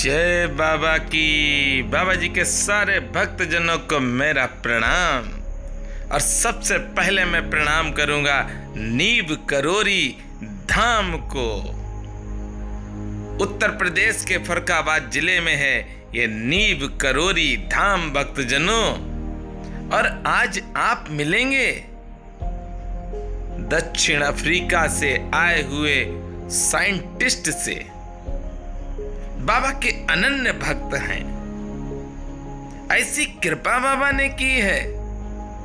जय बाबा की। बाबा जी के सारे भक्तजनों को मेरा प्रणाम। और सबसे पहले मैं प्रणाम करूंगा नीब करोरी धाम को। उत्तर प्रदेश के फर्रुखाबाद जिले में है ये नीब करोरी धाम भक्तजनों। और आज आप मिलेंगे दक्षिण अफ्रीका से आए हुए साइंटिस्ट से। बाबा के अनन्य भक्त हैं। ऐसी कृपा बाबा ने की है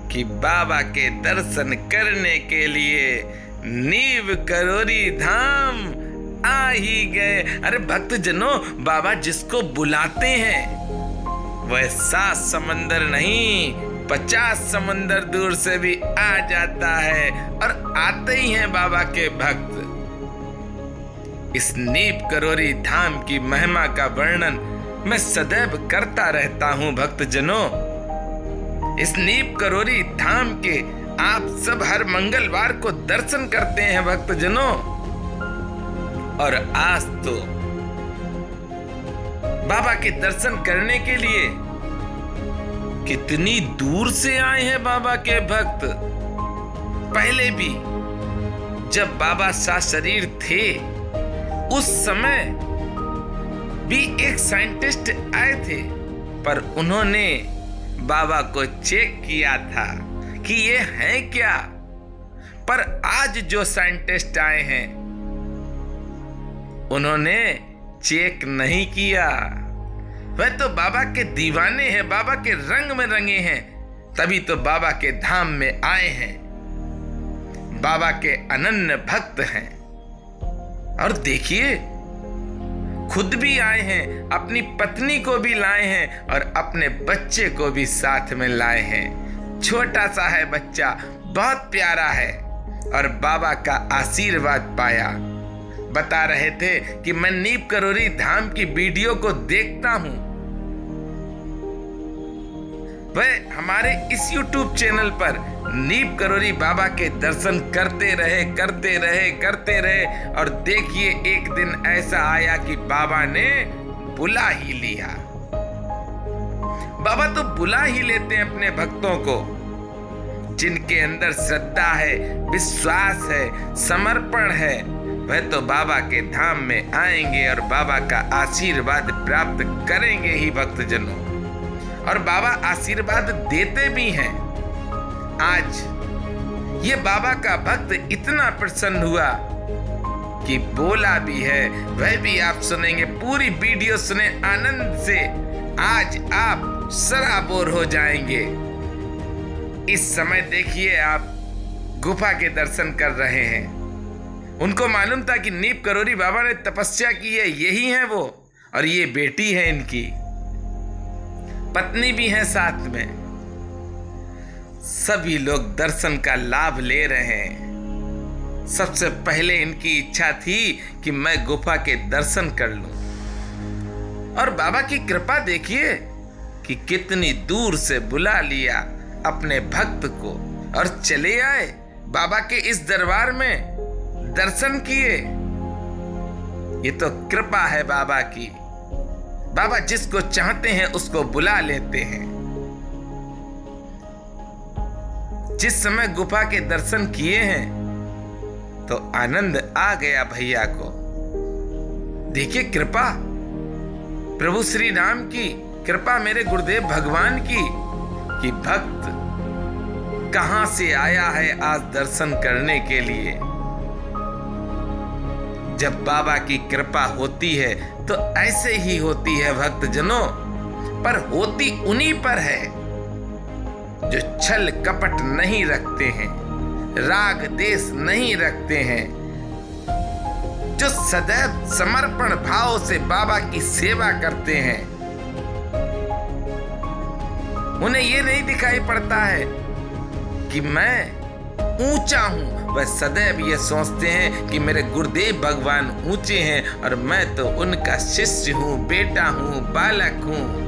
कि बाबा के दर्शन करने के लिए नीब करोरी धाम आ ही गए। अरे भक्तजनों, बाबा जिसको बुलाते हैं वह 7 समंदर नहीं 50 समंदर दूर से भी आ जाता है। और आते ही हैं बाबा के भक्त। इस नीब करोरी धाम की महिमा का वर्णन मैं सदैव करता रहता हूं भक्तजनों। इस नीब करोरी धाम के आप सब हर मंगलवार को दर्शन करते हैं भक्तजनों। और आज तो बाबा के दर्शन करने के लिए कितनी दूर से आए हैं बाबा के भक्त। पहले भी जब बाबा सशरीर थे उस समय भी एक साइंटिस्ट आए थे, पर उन्होंने बाबा को चेक किया था कि ये है क्या। पर आज जो साइंटिस्ट आए हैं उन्होंने चेक नहीं किया। वह तो बाबा के दीवाने हैं, बाबा के रंग में रंगे हैं, तभी तो बाबा के धाम में आए हैं। बाबा के अनन्य भक्त हैं। और देखिए, खुद भी आए हैं, अपनी पत्नी को भी लाए हैं और अपने बच्चे को भी साथ में लाए हैं। छोटा सा है बच्चा, बहुत प्यारा है और बाबा का आशीर्वाद पाया। बता रहे थे कि मैं नीब करोरी धाम की वीडियो को देखता हूं। वह हमारे इस YouTube चैनल पर नीब करोरी बाबा के दर्शन करते रहे और देखिए एक दिन ऐसा आया कि बाबा ने बुला ही लिया। बाबा तो बुला ही लेते हैं अपने भक्तों को। जिनके अंदर श्रद्धा है, विश्वास है, समर्पण है, वह तो बाबा के धाम में आएंगे और बाबा का आशीर्वाद प्राप्त करेंगे ही भक्तजनों। और बाबा आशीर्वाद देते भी हैं। आज ये बाबा का भक्त इतना प्रसन्न हुआ कि बोला भी है, वह भी आप सुनेंगे। पूरी वीडियो सुने आनंद से, आज आप सराबोर हो जाएंगे। इस समय देखिए आप गुफा के दर्शन कर रहे हैं। उनको मालूम था कि नीब करोरी बाबा ने तपस्या की है, यही है वो। और ये बेटी है इनकी, पत्नी भी है साथ में। सभी लोग दर्शन का लाभ ले रहे हैं। सबसे पहले इनकी इच्छा थी कि मैं गुफा के दर्शन कर लूं। और बाबा की कृपा देखिए कि कितनी दूर से बुला लिया अपने भक्त को और चले आए बाबा के इस दरबार में, दर्शन किए। ये तो कृपा है बाबा की। बाबा जिसको चाहते हैं उसको बुला लेते हैं। जिस समय गुफा के दर्शन किए हैं तो आनंद आ गया भैया को। देखिए कृपा प्रभु श्री राम की कृपा, मेरे गुरुदेव भगवान की, कि भक्त कहां से आया है आज दर्शन करने के लिए। जब बाबा की कृपा होती है तो ऐसे ही होती है भक्तजनों। पर होती उन्हीं पर है जो छल कपट नहीं रखते हैं, राग देश नहीं रखते हैं, जो सदैव समर्पण भाव से बाबा की सेवा करते हैं। उन्हें यह नहीं दिखाई पड़ता है कि मैं ऊंचा हूं। वह सदैव ये सोचते हैं कि मेरे गुरुदेव भगवान ऊंचे हैं और मैं तो उनका शिष्य हूं, बेटा हूं, बालक हूं।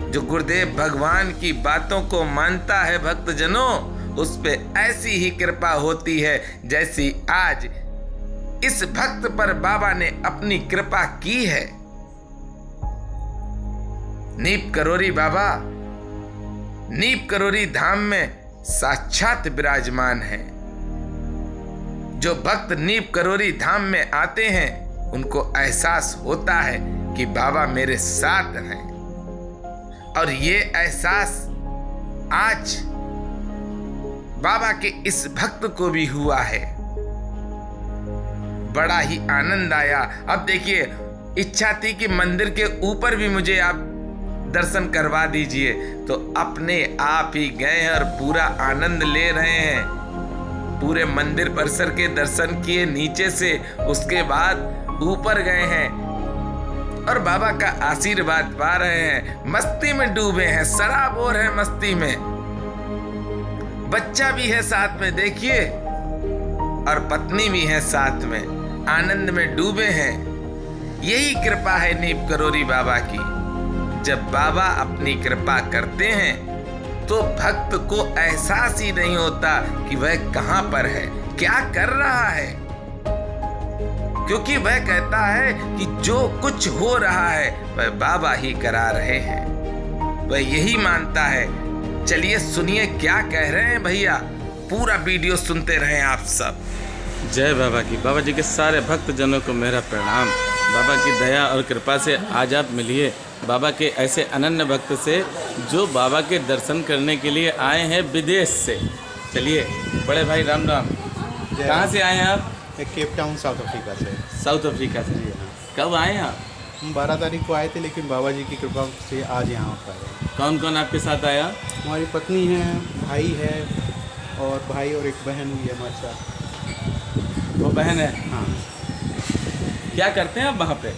जो गुरुदेव भगवान की बातों को मानता है भक्तजनों, उस पे ऐसी ही कृपा होती है जैसी आज इस भक्त पर बाबा ने अपनी कृपा की है। नीप करोरी बाबा नीप करोरी धाम में साक्षात विराजमान हैं। जो भक्त नीप करोरी धाम में आते हैं उनको एहसास होता है कि बाबा मेरे साथ हैं, और ये एहसास आज बाबा के इस भक्त को भी हुआ है। बड़ा ही आनंद आया। अब देखिए, इच्छा थी कि मंदिर के ऊपर भी मुझे आप दर्शन करवा दीजिए, तो अपने आप ही गए हैं और पूरा आनंद ले रहे हैं। पूरे मंदिर परिसर के दर्शन किए नीचे से, उसके बाद ऊपर गए हैं और बाबा का आशीर्वाद पा रहे हैं। मस्ती में डूबे हैं, सराबोर है मस्ती में। बच्चा भी है साथ में, देखिए, और पत्नी भी है साथ में, आनंद में डूबे हैं। यही कृपा है नीप करोरी बाबा की। जब बाबा अपनी कृपा करते हैं तो भक्त को एहसास ही नहीं होता कि वह कहां पर है, क्या कर रहा है, क्योंकि वह कहता है कि जो कुछ हो रहा है वह बाबा ही करा रहे हैं। वह यही मानता है। चलिए सुनिए क्या कह रहे हैं भैया, पूरा वीडियो सुनते रहें आप सब। जय बाबा की। बाबा जी के सारे भक्त जनों को मेरा प्रणाम। बाबा की दया और कृपा से आज आप मिलिए बाबा के ऐसे अनन्य भक्त से जो बाबा के दर्शन करने के लिए आए हैं विदेश से। चलिए बड़े भाई राम राम। कहाँ से आए हैं आप? केप टाउन साउथ अफ्रीका से। साउथ अफ्रीका से। कब आए हैं आप? हम 12 तारीख को आए थे, लेकिन बाबा जी की कृपा से आज यहाँ पर आए। कौन कौन आपके साथ आया? हमारी पत्नी है, भाई है, और भाई और एक बहन भी है हमारे साथ। वो बहन है? हाँ। क्या करते हैं आप वहाँ पे?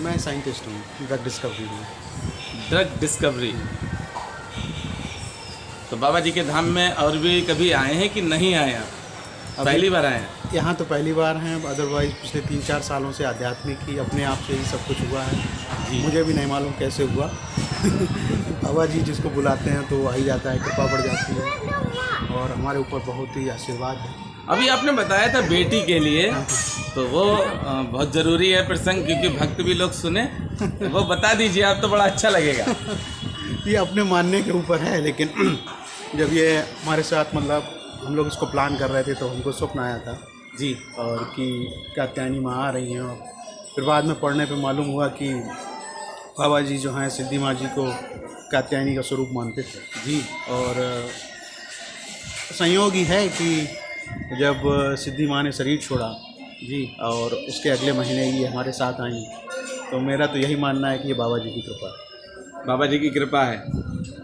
मैं साइंटिस्ट हूँ, ड्रग डिस्कवरी में। Drug discovery. तो बाबा जी के धाम में और भी कभी आए हैं कि नहीं आए हैं? पहली बार आए हैं? यहाँ तो पहली बार हैं, अदरवाइज पिछले 3-4 सालों से आध्यात्मिक ही अपने आप से ही सब कुछ हुआ है। मुझे भी नहीं मालूम कैसे हुआ। बाबा जी जिसको बुलाते हैं तो आ ही जाता है, कृपा बढ़ जाती है, और हमारे ऊपर बहुत ही आशीर्वाद है। अभी आपने बताया था बेटी के लिए, तो वो बहुत ज़रूरी है प्रसंग, क्योंकि भक्त भी लोग सुने। वो बता दीजिए आप, तो बड़ा अच्छा लगेगा। ये अपने मानने के ऊपर है, लेकिन जब ये हमारे साथ मतलब हम लोग इसको प्लान कर रहे थे तो हमको स्वप्न आया था जी, और कि कात्यायनी माँ आ रही हैं। और फिर बाद में पढ़ने पे मालूम हुआ कि बाबा जी जो हैं सिद्धि माँ जी को कात्यायनी का स्वरूप मानते थे जी। और संयोग ही है कि जब सिद्धि माँ ने शरीर छोड़ा जी, और उसके अगले महीने ये हमारे साथ आई, तो मेरा तो यही मानना है कि ये बाबा जी की कृपा है। बाबा जी की कृपा है,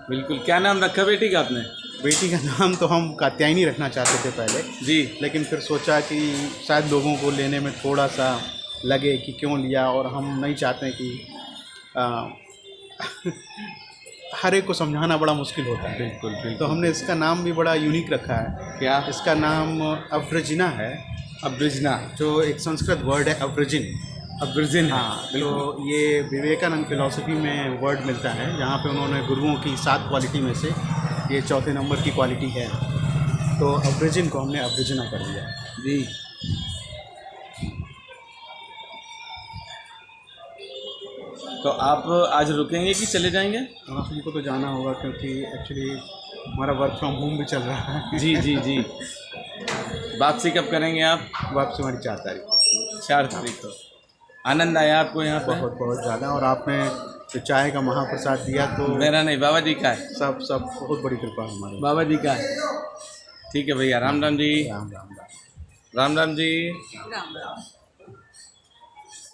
बिल्कुल। क्या नाम रखा बेटी का आपने? बेटी का नाम तो हम कात्यायनी रखना चाहते थे पहले जी, लेकिन फिर सोचा कि शायद लोगों को लेने में थोड़ा सा लगे कि क्यों लिया, और हम नहीं चाहते कि हर एक को समझाना बड़ा मुश्किल होता है। बिल्कुल बिल्कुल। तो हमने इसका नाम भी बड़ा यूनिक रखा है। क्या? इसका नाम अब्रजिना है। अब्रिजना, जो एक संस्कृत वर्ड है अब्रजिन। अब्रिजिन। हाँ, तो ये विवेकानंद फिलॉसफी में वर्ड मिलता है, जहाँ पे उन्होंने गुरुओं की 7 क्वालिटी में से ये 4थे नंबर की क्वालिटी है। तो अब्रिजिन को हमने अब्रिजिना कर दिया जी। तो आप आज रुकेंगे कि चले जाएंगे? हमको तो जाना होगा, क्योंकि एक्चुअली हमारा वर्क फ्रॉम होम भी चल रहा है। जी जी जी। वापसी कब करेंगे आप? वापसी हमारी 4 तारीख को। 4 तारीख को। आनंद आया आपको यहाँ पे? बहुत बहुत ज़्यादा। और आपने जो चाय का महाप्रसाद दिया तो मेरा नहीं, बाबा जी का है। सब बहुत बड़ी कृपा है हमारी। बाबा जी का है। ठीक है भैया, राम राम जी। राम राम राम। राम राम जी। राम राम।